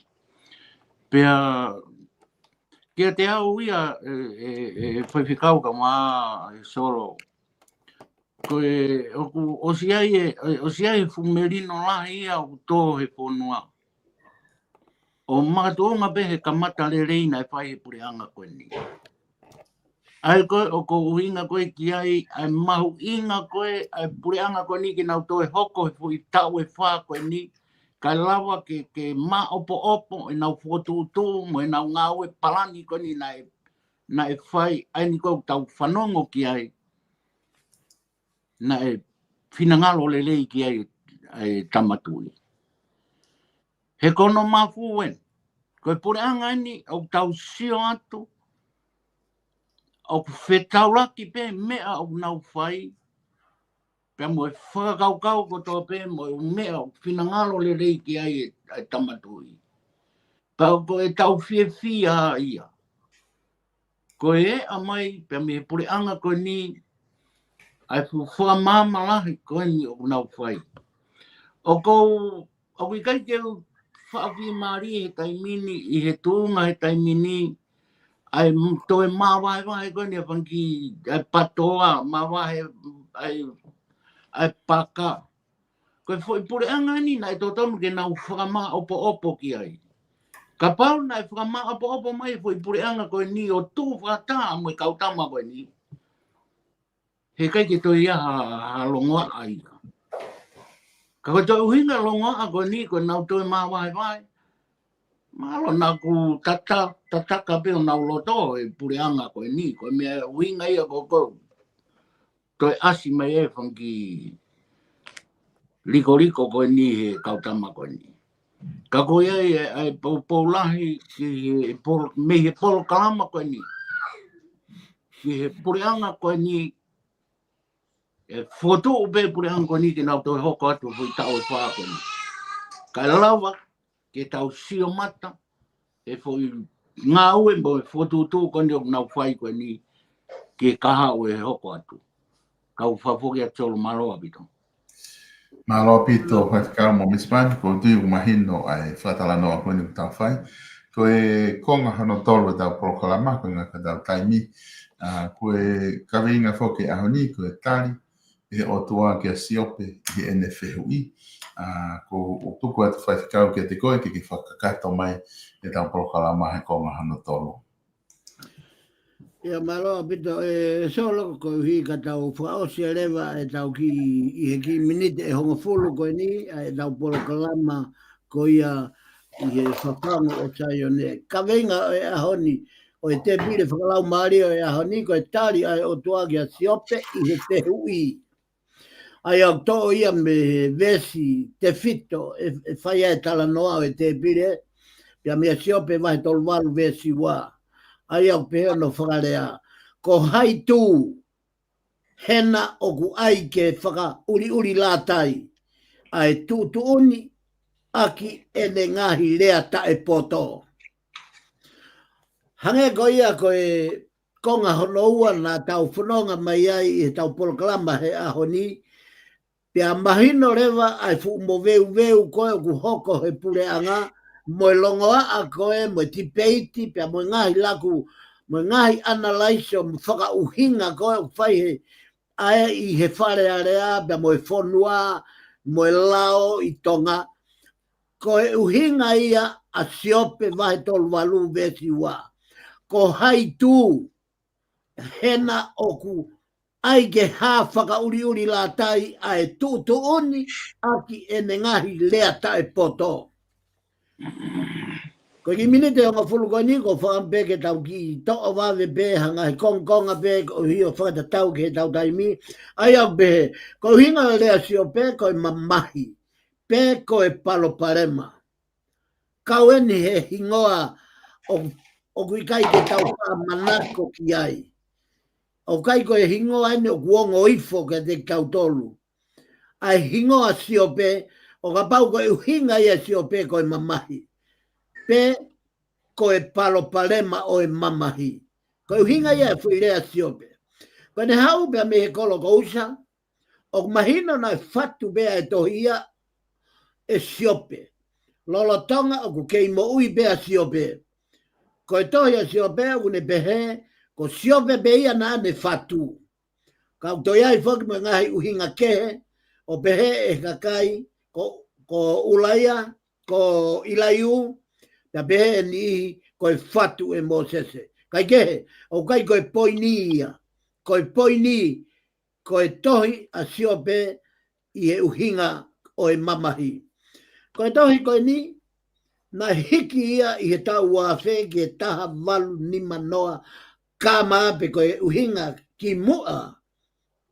Pea, kia te au ia e whaifkau ka maa e solo. Koe, o siai fumerino lahi ia o tō he whonua. O mātuonga pe he kamata le reina e whaihe pureanga koe ni. Ai koe, o ko uhinga koe ki ai, ai mahu inga koe, ai pureanga koe ni ki nau tō e hoko he fui tau e whaa koe ni. Kai lawa ke ma opo e nau whotutu, mo e nau ngau e palani koe ni na e whai, ai ni koe tau whanongo ki ai. Na e whinangalo le lei ki ai tamatui. He kono mafu wen. Koe pureanga ni au tau sio atu. Au whetauraki pe mea au nau whai. Pea mo e whakakaukau ko tō pe mo e mea au whinangalo le rei ki ai tamatui. Pea ko e tau whia ia. Ko e amai pea me pureanga koe ni ai whamama lahi koe ni au nau whai. O kou i kai keu whaawi maari he taimini, i he tūnga he taimini, ai toe mawahe koe ni a whanki, ai patoa, mawahe, ai paka. Koe whoi pureanga ni, nai tō tonu ke nau whakama opo ki ai. Ka pau nai whakama opo mai, whoi pureanga koe ni, o tū whakata mo i kautama koe ni. He kai ke toi ia ha longoa ai. Ka koe toi uhinga longoa koe ni, koe nau toi mawahe. Malo na ku tataka pe o nau loto e pureanga koe ni. Koe mea uhinga ia koe toi asi mai e whanki liko koe ni he kautama koe ni. Ka koe ai poulahi me he polo kalama koe ni. Ki he pureanga koe ni e whotu upe pureanga koe ni ki nau toi hoko atu hui tau e whaa koe ni. Kai lawa ke tau sio mata e foi ngā ue mo e whotu koe ni o nau whai koe ni ke kaha o e hoko atu. Kau whafoki a tolo maloa pito. Malo pito, whaifkau mo mispani, ko tui umahino ai whatalanoa koe ni tau whai. Ko e konga hano tolo tau prokalama, koe ngā ka tau taimi. Ko e kawinga whoke ahoni, ko e tali, e o tua ki a siope i ene whehui. Ko o tuku atu whaifkau ki a te koe ki whakakato mai e tau prokalama he konga hano tolo. Ia maloa pito e solo ko hi ka tau whaosi a lewa e tau ki i he ki minite e honga fulu koe ni e tau polo kalama ko ia i he whakango o tai o ne. Ka venga e ahoni o e te pire whakalau maari o e ahoni ko e tari ai o tuagi a siope i he te hui. Ai au tō ia me vesi te fito e whaia e tala noa o e te pire pia mea siope vai tolu walu vesi waa. Ai au pēo no whakarea, ko hai tū, hena o ku ai ke whaka uri lātai, ai tū uni, aki ene ngahi lea ta e poto. Hange ko ia ko e konga honoua na tau whanonga mai ai e tau polokalama he ahoni. Pea mahino rewa ai fu mo veu koe ku hoko he pule anga. Moe longoa a koe, moe tipeiti, pea moe ngahi laku, moe ngahi analyse o mwhaka uhinga koe whai he ae i he whare area, pea moe whonua, moe lao i tonga. Koe uhinga ia a siope vahe tolu walu vesi wa. Ko hai tu hena oku ai ke ha whaka uri la tai ai tu oni aki ene ngahi lea tai poto. Ko ki minute o ngafulu ko ni ko whakampe ke tau ki to o wawe be hanga he konga be o hio whakata tau ke tau taimi. Ai au be ko hinga lea sio pe ko mamahi. Pe ko e palo parema. Kau eni he hingoa o kui kai ke tau wha manako ki ai. O kai ko e hingoa eni o kuongo ifo ke te tau tolu. Ai hingoa sio pe o ka pau ko e hinga ia sio pe ko e mamahi. Pe ko e palo palema o e mamahi. Ko e hinga ia e fuirea sio pe. Ko ne hau bea me he kolo kousa. O mahino na fatu bea e tohia e sio pe. Lolo tonga o ku kei mo ui bea sio pe. Ko e tohia sio pe o ne pehe ko sio pe beia na ne fatu. Ka utoia i whaki mo ngahi uhinga kehe o pehe e kakai ko ulaia, ko ilaiu, ta pehe e ni ko e fatu e Mosese. Kai kehe, o kai ko e poinia, ko e poini, ko e tohi a siope i e uhinga o e mamahi. Ko e tohi ko e ni, na hiki ia i he tau wafe ki e taha walu ni manoa ka maape ko e uhinga ki mua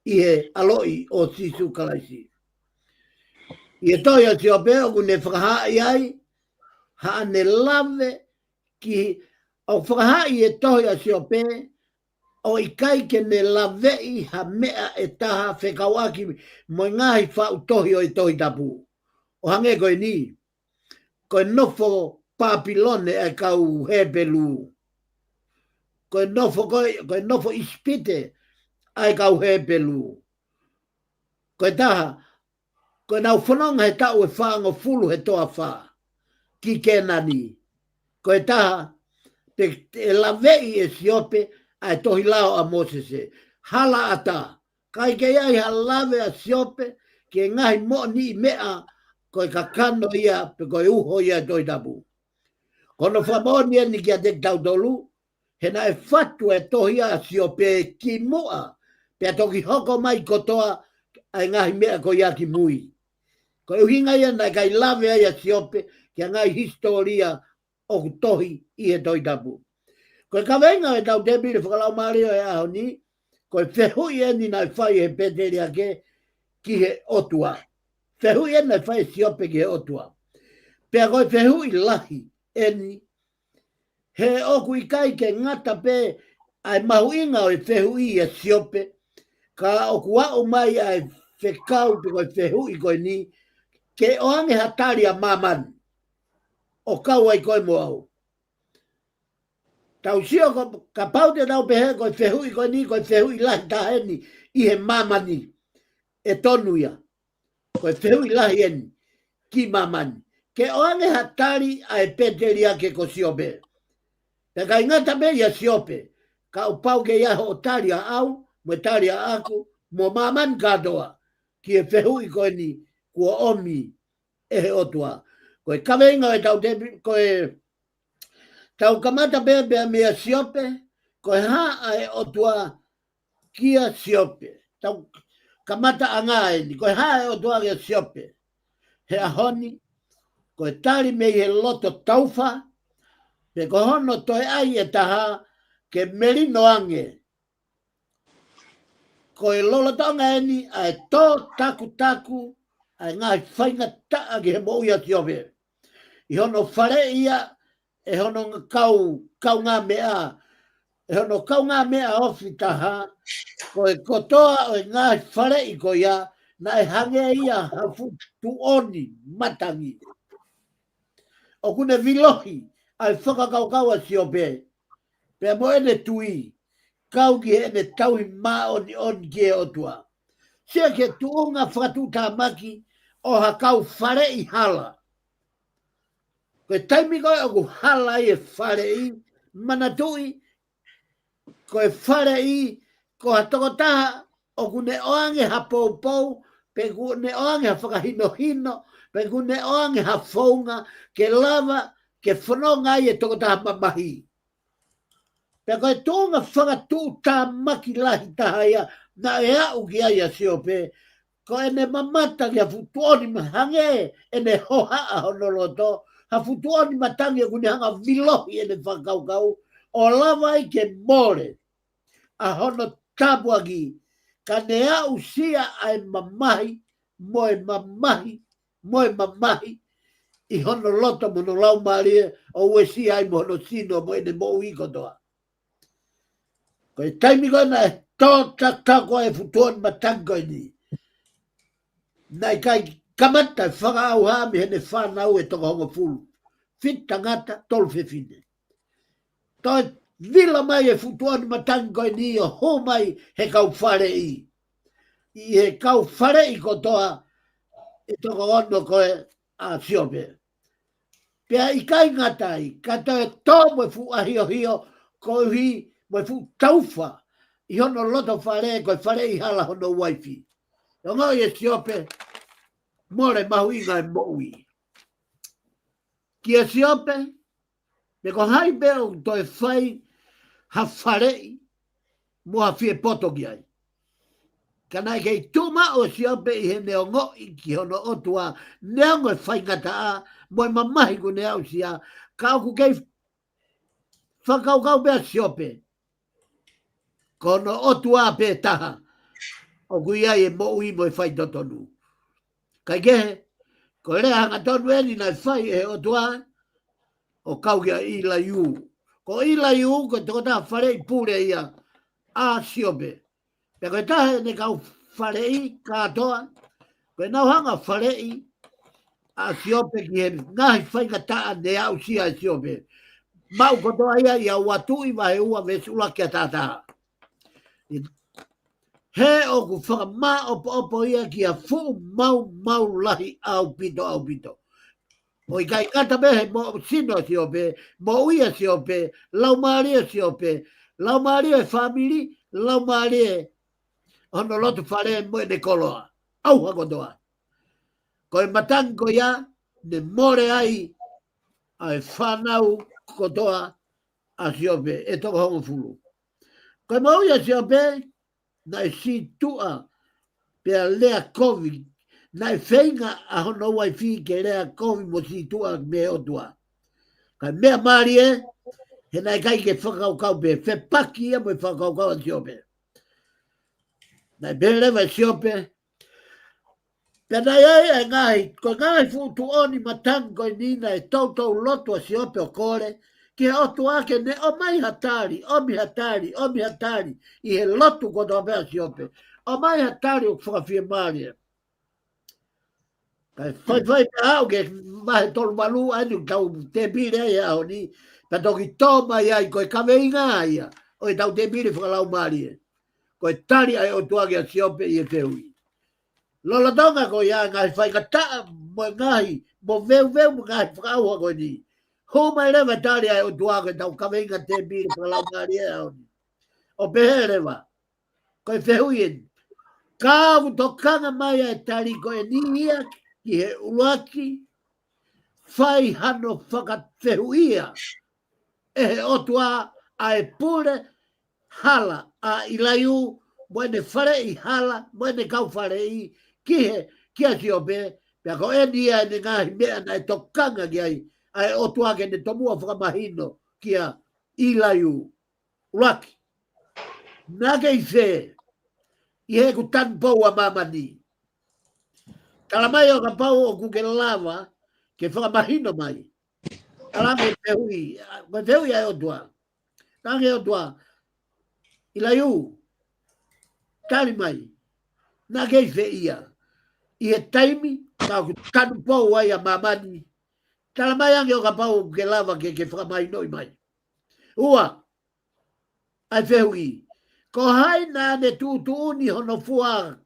i he aloi o sisu kalaisi. I e toi a siope o ku ne whakahai ai, ha ne lave ki o whakahai e toi a siope o i kai ke ne lavei ha mea e taha whekawaki mo ngahi whau tohi o i tohi tapu. O hange koe ni, koe nofo papilone e kau hebelu. Koe nofo ispite ai kau hebelu. Koe taha, koe nau whanonga he tau e whaango fulu he toa wha. Ki kenani. Koe taha, te lavei e siope ai tohi lao a Mosese. Hala ata. Kai ke ai ha lave a siope ke ngahi mo ni mea koe ka kano ia pe koe uho ia toi tapu. Kono whamoni ni kia te tau tolu, he na e whatu e tohi a siope ki mua. Pea toki hoko mai kotoa ai ngahi mea ko ia ki mui. Koe uhinga ia na kai lave ai a siope kia ngai historia o tohi i e toi tapu. Koe ka venga e tau tepi le whakalau mario e aho ni, koe whehui e ni nai whai he peteri ake ki he otua. Whehui e nai whai siope ki he otua. Pea koe whehui lahi e ni, he oku i kai ke ngata pe ai mahuinga o e whehui e siope, ka oku au mai ai whekau pe koe whehui koe ni, ke oange hatari a mamani, o kau ai koe mo au. Tau sio ka pau te tau pehe koe whehui koe ni, koe whehui lahi taheni i he mamani e tonuia. Koe whehui lahi eni ki mamani. Ke oange hatari a e peteri ake ko siope. Te kai ngata me ia siope, ka o pau ke ia o taria au, mo taria aku, mo mamani katoa, ki e whehui koe ni, kua omi e he otua. Koe kaweinga e tau te, koe tau kamata bebe mea siope, koe haa e otua kia siope. Tau kamata anga e ni, koe haa e otua kia siope. He ahoni, koe tari mei he loto taufa, pe ko hono toi ai e taha ke merino ange. Koe lolo tonga e ni, ai tō taku, ai ngai whainga taa ki he mo uia siope. I hono whare ia, e hono kau ngā mea, e hono kau ngā mea ofi taha, koe kotoa o ngā whare i ko ia, na e hange ia hafu tu oni matangi. o kune vilohi, ai whakakaukau a siope. Pea mo ene tui, kau ki ene taui mā on ki e otua. Sia ke tuunga whakatu tā maki, o hakau whare I hala. Koe taimi koe o ku hala I e whare I, mana tui, koe whare I, ko hatoko taha, o ku ne oange ha pou, pe ku ne oange ha whakahino, pe ku ne oange ha whaunga, ke lava, ke whanonga I e toko taha mamahi. Pe koe tōnga whakatū tā maki lahi taha ia, na e au ki aia siope, ko ene mamata ki a futuoni mahange, ene hohaa honoloto, ha futuoni matangi kune hanga vilohi ene whakaukau, o lava I ke more, a hono tabuagi, ka ne au sia ai mamahi, moe mamahi, I hono loto mono lau marie, o ue sia ai mono sino mo ene mo iko toa. Koe taimi koe na e tō tako e futuoni matango ni. Nai kai kamata e whakaau hami hene whanau e toka honga fulu. Fit tangata tolu whiwhine. Toi vila mai e futuani matango ni o ho mai he kau whare I. I he kau whare I kotoa e toka ono koe a siope. Pea I kai ngatai, kato e tō mo e fu ahio hio ko hi mo e fu taufa. I hono loto whare koe whare I hala hono waifi. O ngoi e siope, more mahuinga e moui. Ki e siope, me ko hai beo to e whai ha wharei, mo ha fie poto ki ai. Kanai kei tuma o siope I he neongo I ki hono otua, neongo e whai ngata a, mo e mamahi ku ne au sia, ka oku kei whakaukau bea siope, kono otua pe taha, o kui ai e moui mo e whai totonu. Kai kehe, ko rea hanga tonu eni nai whai e otua, o kaukia I la iu. Ko I la iu, ko toko taha wharei pūre ia, a siope. Pea koe tahe ne kau wharei katoa, koe nau hanga wharei, a siope ki he ngahi whainga taa ne au sia e siope. Mau kotoa ia I au watui wa he ua me sula kia tātaha. He o ku whakamā opo ia ki a fu mau lahi au pito. O I kai kata mehe mo sino siope, mo uia siope, lau maria siope, lau maria e family, lau maria ono lotu whare mo e ne koloa. Au hakotoa. Ko e matango ia, ne more ai, a e whanau kotoa a siope, e toko hongo fulu. Ko e mo uia siope, na e si tua pea lea COVID, na e whainga a hono wai fi ke lea COVID mo si tua me otua. Ka mea maari e, he na e kai ke whakaukau pe, whepaki ia mo e whakaukau a siope. Na e belewa siope, pea na e ngai, ko ngai futu oni matango I nina e tautou lotu a siope o kore, ki he otu ake ne o mai hatari, omi hatari, I he lotu koto a mea siope. O mai hatari o whakawhia maari. Kai whai pe au ke mahe tolu malu anu tau te pire ai au ni, pa toki tōma ia I koe kawe inga ia, o I tau te pire whakalau maari. Koe tari ai o tuage a siope I e whiui. Lola tonga ko ia ngai whai ka taa mo ngahi, mo veu mo ngahi whakaua koe ni. Ho mai lewa tari ai o tuage tau kawe inga te pire whakalau maari au ni. O pehe lewa. Koe whiui ka tokanga mai e tari koe ni ia, ki he uaki, whai hano whakawhehuia, e he otua a e pure hala a ilaiu, moene whare I hala, moene kau whare I, ki he, ki a siope, pia ko e nia ne ngahi mea na e tokanga ki ai, a e otua ke ne tomua whakamahino, ki a ilaiu, uaki. Nake I whe, I he ku tanpou a mamani. Kala mai o ka pau o kuke lava, ke whakamahino mai. Kala me pehui ai o tua. Tange o tua. Ila iu. Tari mai. Nā kei whe ia. I he taimi, ka ku tanu pau ai a mamani. Tala mai ange o ka pau ke lava ke whakamai noi mai. Ua, ai whehui. Ko hai nā ne tūtūni hono fua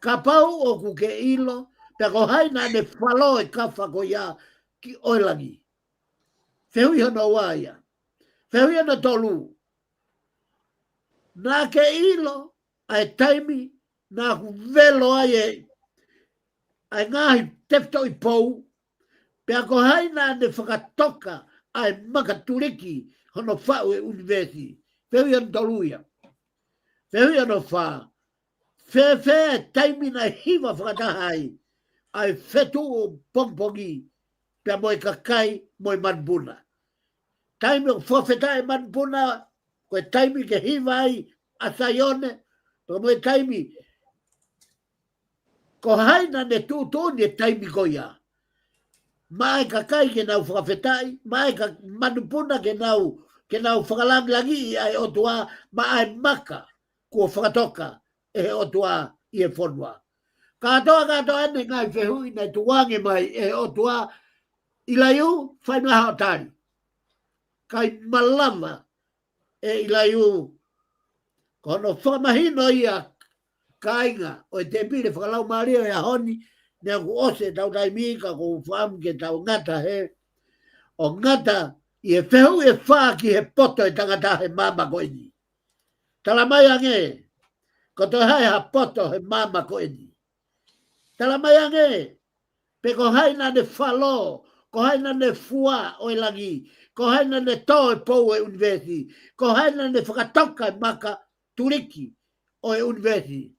ka pau o ku ke ilo, pe ko hai nā ne whalo e kawha ko ia ki oilangi. Whehui hono waia. Whehui hono tolu. Nā ke ilo, ai taimi, nā ku velo ai ai ngahi tefto i pou, pea ko hai nā ne whakatoka ai makaturiki hono whau e universi. Whehui hono toluia. Whehui hono wha. Whe taimi na hiwa whakatahai ai whetu o pongpongi pea moe kakai moe manbuna. Taimi o whawhetai manbuna koe taimi ke hiwa ai asaione, pea moe taimi ko haina ne tūtōni e taimi ko ia. Mai kakai ke nau whakawhetai, mai ka manupuna ke nau whakalangilangi ai otua, ma ai maka kua whakatoka e otua i e whonua. Katoa ane ngai whehui nei tuange mai e otua i laiu whaingaha o tari. Kai malama e i laiu kono whakamahino ia kainga o te pire whakalau maria e ahoni nea ku ose tau taimika ko whaamu ke tau ngata he. O ngata i e whehu e whaa ki he poto e tangata he mama koini. Tala mai ange, ko to hai ha poto he mama koini. Tala mai ange, pe ko hai na ne whalo, ko hai na ne fua o langi, ko hai na ne tō e pou e universi, ko hai na ne whakatoka e maka turiki o e universi.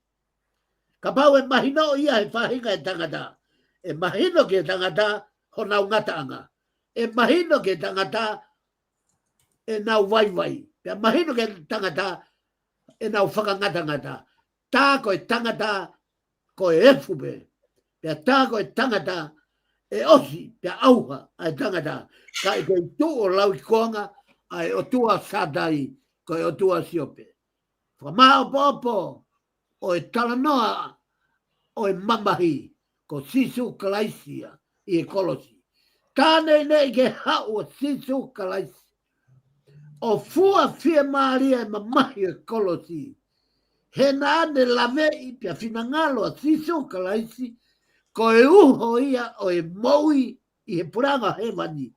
Ka pau e mahino ia he whahinga e tangata. E mahino ke tangata ho nau ngata anga. E mahino ke tangata e nau waiwai. E mahino ke tangata e nau whakangata-ngata. Tā koe tangata koe efupe. Pea tā koe tangata e osi pea auha ai tangata. Ka e koe tū o lau i koanga ai o tua sādai koe o tua siope. Whamā opo o e talanoa o e mamahi ko sisu kalaisia i e kolosi. Tānei nei ke hau o sisu kalaisi. O fua fia maria e mamahi e kolosi. He nāne lame i pia finangalo a sisu kalaisi ko e uho ia o e moui i he puranga hewani.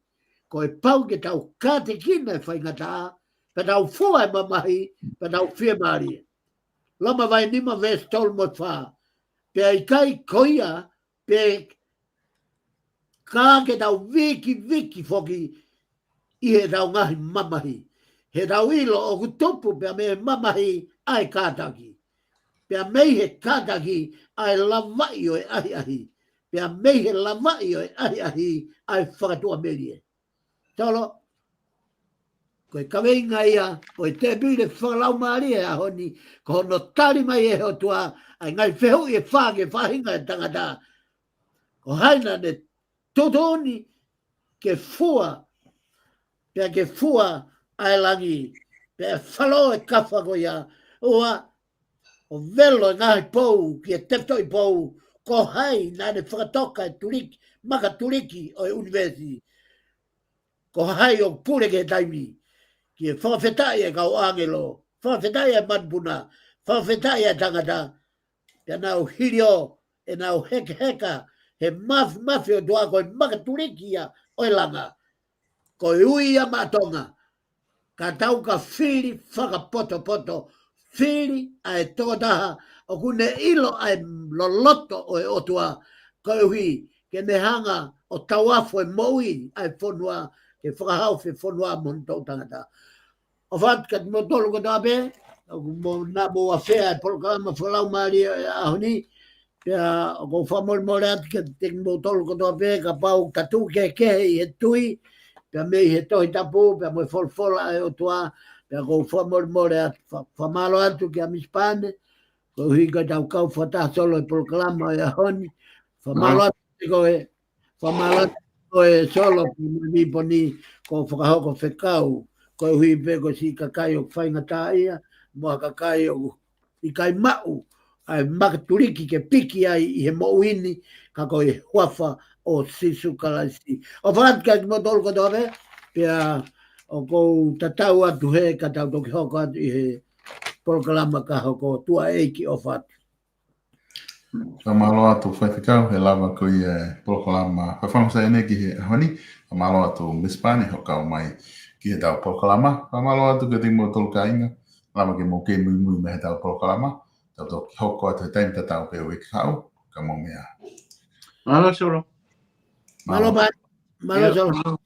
Ko e pau ke tau kate kina e whaingata pe tau fua e mamahi pe tau fia maria. Lama vai nima ves tol mo wha. Pe ai kai koia, pe ka ke tau viki foki i he tau ngahi mamahi. He tau ilo o kutupu pe me mamahi ai kātaki. Pe mei he kātaki ai lamai o e ahi. Pe mei he lamai o e ahi ai whakatua merie. Tolo, koe kaweinga ia, o te pire whakalau maari e ahoni, ko hono tari mai e ho tua, ai ngai whehu i e whaake whahinga e tangata. Ko haina ne totoni ke fua, pia ke fua ai langi, pia whalo e kawha ko ia, ua, o velo e ngahi pou, ki e tefto i pou, ko hai nane whakatoka e turiki, maka turiki o e universi. Ko hai o pure ke taimi, ki e whawhetai e kau angelo, whawhetai e manpuna, whawhetai e tangata, pia nau hirio, e nau heka, he mafi o tua koe makaturikia o e langa. Ko e ui a matonga, ka tau ka whiri whakapoto, whiri a e tokotaha, o kune ilo a e loloto o e otua, ko e hui, ke ne hanga o tauafo e moui a e whonua, ke whakahau whi whonua montou tangata. O what, ka mo tolu ko tape, mo na mo a whea e polokama whalau maari ahoni, pia o ko whamori ati ka te mo tolu ko tape, ka pau tatu ke i he tui, pia mei he tohi tapu, pia mo e wholwhola e o tua, pia ko whamori ati whamalo atu ki a mispane, ko hui ka tau kau whata solo e polokama e ahoni, whamalo atu koe, whamalo atu koe solo ki poni ko whakahoko whekau, ko hui peko si kakai o whaingata ia, mua kakai o i kai mau, ai makaturiki ke piki ai i he mouini, ka koe huafa o sisu kalasi. O whaat kai mo tolu ko tōre, pia o kou tatau atu he, ka tau toki hoko atu i he proklama ka hoko tua eiki o whaat. Ka malo atu whaikikau he lava ko i proklama. Whawhamsa ene ki he honi, ka malo atu mispani hokau mai ki he tau proklama. Ka malo atu ka tingo tolu ka inga, lama ke mo ke mui mui me he tau proklama. Tau toki hoko atu he taim tatau pe wiki hau, ka mo mea. Malo solo. Malo ba? Malo solo.